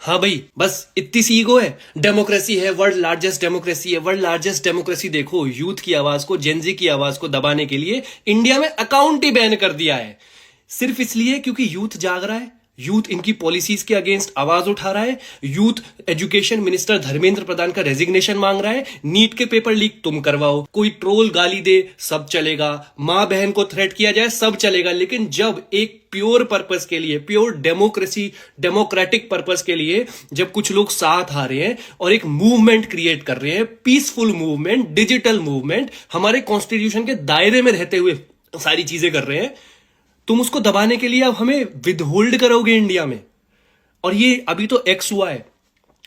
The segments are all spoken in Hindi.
हाँ भाई, बस इतनी सी ईगो है। डेमोक्रेसी है, वर्ल्ड लार्जेस्ट डेमोक्रेसी है, वर्ल्ड लार्जेस्ट डेमोक्रेसी। देखो, यूथ की आवाज को, जेनजी की आवाज को दबाने के लिए इंडिया में अकाउंट ही बैन कर दिया है, सिर्फ इसलिए क्योंकि यूथ जाग रहा है। यूथ इनकी पॉलिसीज के अगेंस्ट आवाज उठा रहा है। Youth education minister Dharmendra Pradhan का रेजिग्नेशन मांग रहा है। नीट के पेपर लीक तुम करवाओ, कोई ट्रोल गाली दे, सब चलेगा। मां बहन को थ्रेट किया जाए, सब चलेगा। लेकिन जब एक प्योर पर्पस के लिए, प्योर डेमोक्रेसी, डेमोक्रेटिक पर्पस के लिए जब कुछ लोग साथ आ रहे हैं और एक मूवमेंट क्रिएट कर रहे हैं, पीसफुल मूवमेंट, डिजिटल मूवमेंट, हमारे कॉन्स्टिट्यूशन के दायरे में रहते हुए सारी चीजें कर रहे हैं, तुम उसको दबाने के लिए अब हमें विदहोल्ड करोगे इंडिया में। और ये अभी तो एक्स हुआ है,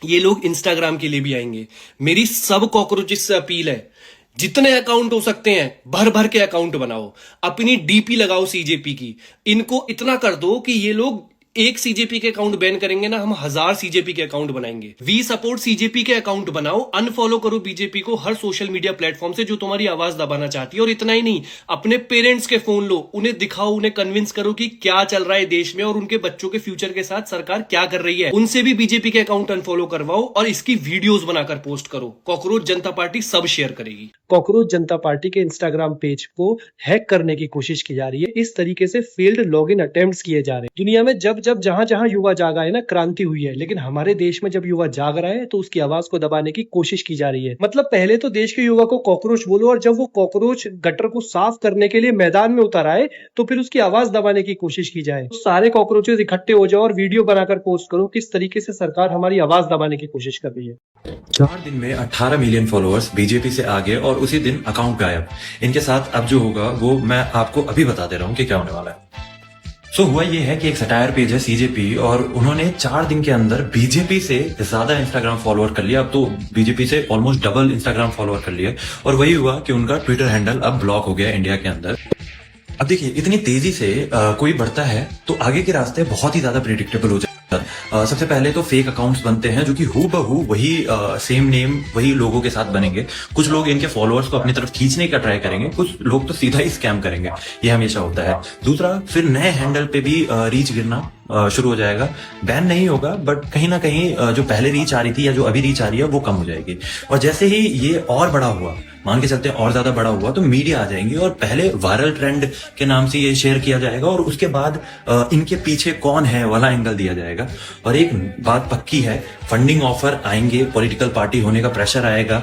ये लोग इंस्टाग्राम के लिए भी आएंगे। मेरी सब कॉकरोचेस से अपील है, जितने अकाउंट हो सकते हैं भर भर के अकाउंट बनाओ, अपनी डीपी लगाओ सीजेपी की। इनको इतना कर दो कि ये लोग एक सीजेपी के अकाउंट बैन करेंगे ना, हम 1000 सीजेपी के अकाउंट बनाएंगे। वी सपोर्ट सीजेपी के अकाउंट बनाओ, अनफॉलो करो बीजेपी को हर सोशल मीडिया प्लेटफॉर्म से जो तुम्हारी आवाज दबाना चाहती है। और इतना ही नहीं, अपने पेरेंट्स के फोन लो, उन्हें दिखाओ, उन्हें कन्विंस करो कि क्या चल रहा है देश में और उनके बच्चों के फ्यूचर के साथ सरकार क्या कर रही है। उनसे भी बीजेपी के अकाउंट अनफॉलो करवाओ और इसकी वीडियोस बनाकर पोस्ट करो। कॉकरोच जनता पार्टी सब शेयर करेगी। कॉकरोच जनता पार्टी के इंस्टाग्राम पेज को हैक करने की कोशिश की जा रही है। इस तरीके से फेल्ड लॉगिन अटेम्प्ट्स किए जा रहे हैं। दुनिया में जब जब जहां जहां युवा जागा है ना, क्रांति हुई है। लेकिन हमारे देश में जब युवा जाग रहा है तो उसकी आवाज को दबाने की कोशिश की जा रही है। मतलब पहले तो देश के युवा को कॉकरोच बोलो, और जब वो कॉकरोच गटर को साफ करने के लिए मैदान में उतर आए तो फिर उसकी आवाज दबाने की कोशिश की जाए। तो सारे कॉकरोचेस इकट्ठे हो जाओ और वीडियो बनाकर पोस्ट करो किस तरीके से सरकार हमारी आवाज दबाने की कोशिश कर रही है। 4 दिन में 18 मिलियन फॉलोअर्स बीजेपी से आगे और उसी दिन अकाउंट गायब। इनके साथ अब जो होगा वो मैं आपको अभी बता दे रहा हूँ कि क्या होने वाला है। हुआ ये है कि एक सटायर पेज है सीजेपी, और उन्होंने 4 दिन के अंदर बीजेपी से ज्यादा इंस्टाग्राम फॉलोअर कर लिया। अब तो बीजेपी से ऑलमोस्ट डबल इंस्टाग्राम फॉलोअर कर लिया। और वही हुआ कि उनका ट्विटर हैंडल अब ब्लॉक हो गया इंडिया के अंदर। अब देखिए, इतनी तेजी से कोई बढ़ता है तो आगे के रास्ते बहुत ही ज्यादा प्रिडिक्टेबल हो जाते हैं। सबसे पहले तो फेक अकाउंट्स बनते हैं जो कि हूबहू वही सेम नेम वही लोगों के साथ बनेंगे। कुछ लोग इनके फॉलोअर्स को अपनी तरफ खींचने का ट्राई करेंगे, कुछ लोग तो सीधा ही स्कैम करेंगे। ये हमेशा होता है। दूसरा, फिर नए हैंडल पे भी रीच गिरना शुरू हो जाएगा। बैन नहीं होगा, बट कहीं ना कहीं जो पहले रीच आ रही थी या जो अभी रीच आ रही है वो कम हो जाएगी। और जैसे ही ये और बड़ा हुआ, मान के चलते हैं और ज्यादा बड़ा हुआ, तो मीडिया आ जाएंगी और पहले वायरल ट्रेंड के नाम से ये शेयर किया जाएगा और उसके बाद इनके पीछे कौन है वाला एंगल दिया जाएगा। और एक बात पक्की है, फंडिंग ऑफर आएंगे, पॉलिटिकल पार्टी होने का प्रेशर आएगा।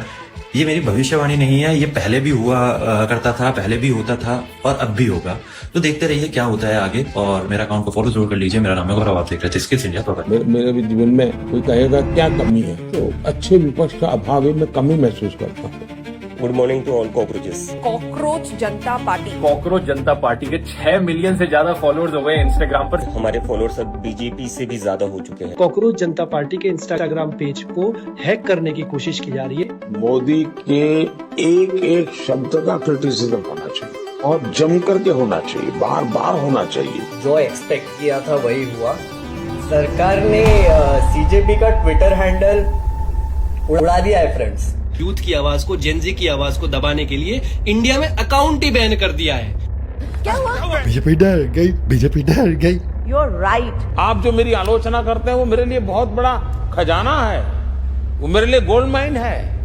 ये मेरी भविष्यवाणी नहीं है, ये पहले भी हुआ करता था, पहले भी होता था और अब भी होगा। तो देखते रहिए क्या होता है आगे। और मेरा अकाउंट को फॉलो जरूर कर लीजिए। मेरा नाम है गौरव, आप देख रहे थे स्किल्स इंडिया प्रोग्राम। मेरे भी जीवन में कोई कहेगा क्या कमी है, तो अच्छे विपक्ष का अभाव है, मैं कमी महसूस करता हूँ। Good morning to all cockroaches. Cockroach Janata party, cockroach Janata party के 6 मिलियन से ज्यादा फॉलोअर्स हो गए इंस्टाग्राम पर। हमारे फॉलोअर्स अब बीजेपी से भी ज्यादा हो चुके हैं। कॉकरोच जनता पार्टी के इंस्टाग्राम पेज को हैक करने की कोशिश की जा रही है। मोदी के एक एक शब्द का क्रिटिसिज्म होना चाहिए और जम करके होना चाहिए, बार बार होना चाहिए। जो एक्सपेक्ट किया था वही हुआ। सरकार ने सीजेपी का ट्विटर हैंडल उड़ा दिया है फ्रेंड्स। यूथ की आवाज को, जेनजी की आवाज को दबाने के लिए इंडिया में अकाउंट ही बैन कर दिया है। क्या हुआ? बीजेपी डर गई, बीजेपी डर गई। You are right. आप जो मेरी आलोचना करते हैं वो मेरे लिए बहुत बड़ा खजाना है, वो मेरे लिए गोल्ड माइन है।